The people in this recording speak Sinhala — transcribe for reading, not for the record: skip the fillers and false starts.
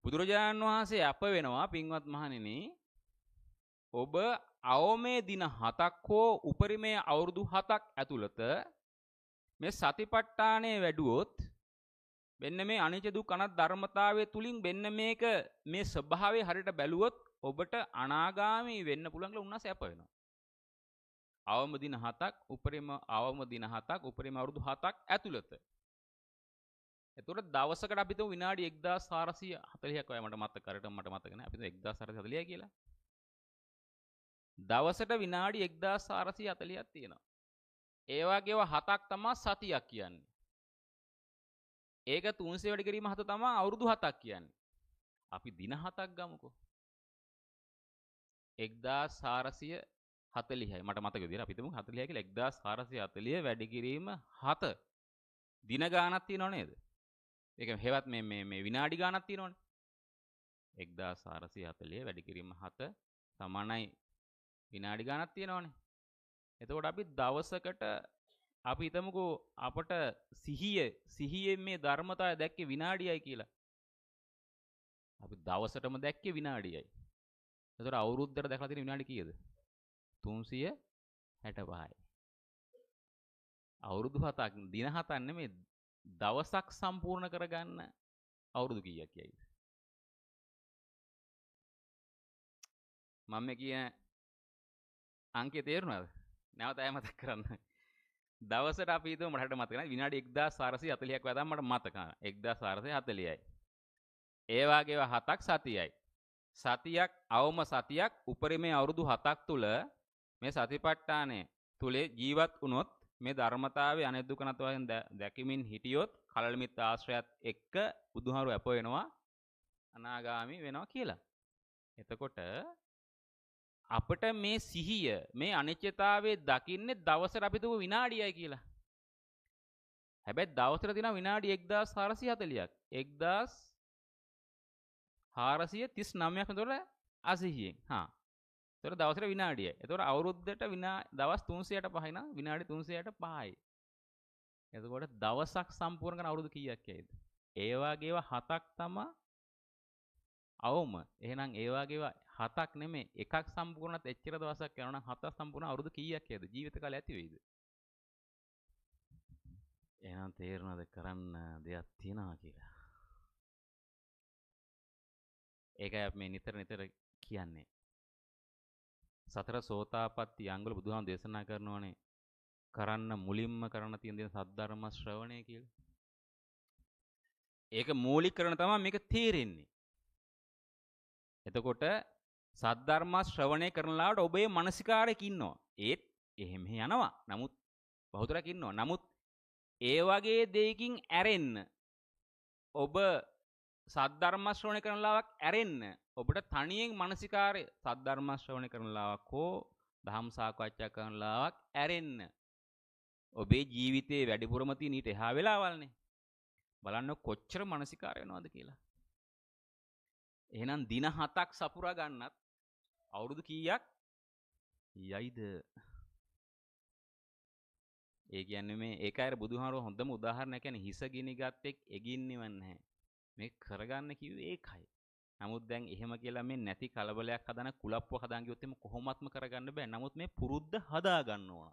බුදුරජාණන් වහන්සේ අප වෙනවා පින්වත් මහණෙනි ඔබ අවමේ දින 7ක් හෝ උපරිමයේ අවුරුදු 7ක් ඇතුළත මේ සතිපට්ඨානය වැඩුවොත් මෙන්න මේ අනිත්‍ය දුක් අනාත්ම ධර්මතාවයේ තුලින් මෙන්න මේක මේ ස්වභාවය හරියට බැලුවොත් ඔබට අනාගාමී වෙන්න පුළුවන් කියලා උන්වහන්සේ අප වෙනවා. අවම දින 7ක් උපරිම අවම දින 7ක් උපරිම අවුරුදු 7ක් ඇතුළත. එතකොට දවසකට අපි තුමු විනාඩි 1440ක් වගේ මට මතක කරට මට මතක නැහැ. අපි තුමු 1440යි කියලා. දවසට විනාඩි 1440ක් තියෙනවා. ඒ වගේව 7ක් තමයි සතියක් කියන්නේ. ඒක 300 වැඩි කිරීම 7 තමයි අවුරුදු 7ක් කියන්නේ. අපි දින 7ක් ගමුකෝ. 1440යි මට මතක විදියට අපි තුමු 40යි කියලා 1440 වැඩි කිරීම 7 දින ගාණක් තියෙනව නේද? ඒක හේවත් මේ විනාඩි ගාණක් තියෙනවනේ. 1440 වැඩි කිරීම 7 සමානයි විනාඩි ගාණක් තියෙනවනේ. එතකොට අපි දවසකට අපි හිතමුකෝ අපට සිහියෙන් මේ ධර්මතාවය දැක්කේ විනාඩියයි කියලා. අපි දවසටම දැක්කේ විනාඩියයි. එතකොට අවුරුද්දට දැකලා තියෙන විනාඩි කීයද? 365යි. අවුරුදු 7ක් දින 7ක් නෙමෙයි දවසක් සම්පූර්ණ කරගන්න අවුරුදු කීයක් යයිද? මම කියන අංකය තේරුණාද? නැවත ආයෙ මතක් කරන්න. දවසට අපි හිතුව මට මතක නැහැ විනාඩි 1440ක් වදා මට මතක 1440යි. ඒ වගේව 7ක් සතියයි. සතියක් අවම සතියක් උපරිමයේ අවුරුදු 7ක් තුල මේ සතිපට්ඨානය තුලේ ජීවත් වුණොත් මේ ධර්මතාවයේ අනිත්‍ය දුක නැත්නම් දැකීමින් හිටියොත් කලලමිත් ආශ්‍රයත් එක්ක බුදුහාරු අප වෙනවා අනාගාමි වෙනවා කියලා. එතකොට අපිට මේ සිහිය මේ අනිත්‍යතාවයේ දකින්නේ දවසට අපි තුමු විනාඩියයි කියලා. හැබැයි දවසට තියෙනවා විනාඩි 1440ක්. 1439ක් නේද අසිහියෙන්. එතකොට දවසට විනාඩියයි. එතකොට අවුරුද්දට දවස් 365යි නා විනාඩි 365යි. එතකොට දවසක් සම්පූර්ණ කරන අවුරුදු කීයක් යයිද? ඒ වගේව 7ක් තමයි අවම. එහෙනම් ඒ වගේව 7ක් නෙමෙයි එකක් සම්පූර්ණත් එච්චර දවසක් යනවා නම් 7ක් සම්පූර්ණ අවුරුදු කීයක් යයිද? ජීවිත කාලය ඇති වෙයිද? එහෙනම් තේරෙනවද කරන්න දෙයක් තියනවා කියලා? ඒකයි අපි මේ නිතර කියන්නේ. සතර සෝතාපට්ටි අංගවල බුදුහාම දේශනා කරනවානේ කරන්න මුලින්ම කරන්න තියෙන දේ සද්ධර්ම ශ්‍රවණය කියලා. ඒක මූලික කරන තමයි මේක තේරෙන්නේ. එතකොට සද්ධර්ම ශ්‍රවණය කරනලාට ඔබේ මානසිකාරයක ඉන්නවා. ඒත් එහෙම යනවා. නමුත් බහුතරක් ඉන්නවා. නමුත් ඒ වගේ දෙයකින් ඇරෙන්න ඔබ සද්ධර්ම ශ්‍රවණය කරන ලාවක් ඇරෙන්න ඔබට තනියෙන් මානසිකාරය සද්ධර්ම ශ්‍රවණය කරන ලාවක් හෝ ධම්ම සාකච්ඡා කරන ලාවක් ඇරෙන්න ඔබේ ජීවිතේ වැඩිපුරම තියෙන ඊට එහා වෙලාවල්නේ බලන්න කොච්චර මානසිකාරය වෙනවද කියලා. එහෙනම් දින 7ක් සපුරා ගන්නත් අවුරුදු කීයක් යයිද? ඒ කියන්නේ මේ ඒකයි බුදුහාමුදුරුවෝ හොඳම උදාහරණයක් කියන්නේ හිස ගිනි ගත්තෙක් එගින්නේව නැහැ. මේ කරගන්න කිව්වේ ඒකයි. නමුත් දැන් එහෙම කියලා මේ නැති කලබලයක් හදන කුලප්පුවක් හදාන් ගියොත් එimhe කොහොමත්ම කරගන්න බෑ. නමුත් මේ පුරුද්ද හදා ගන්න ඕන.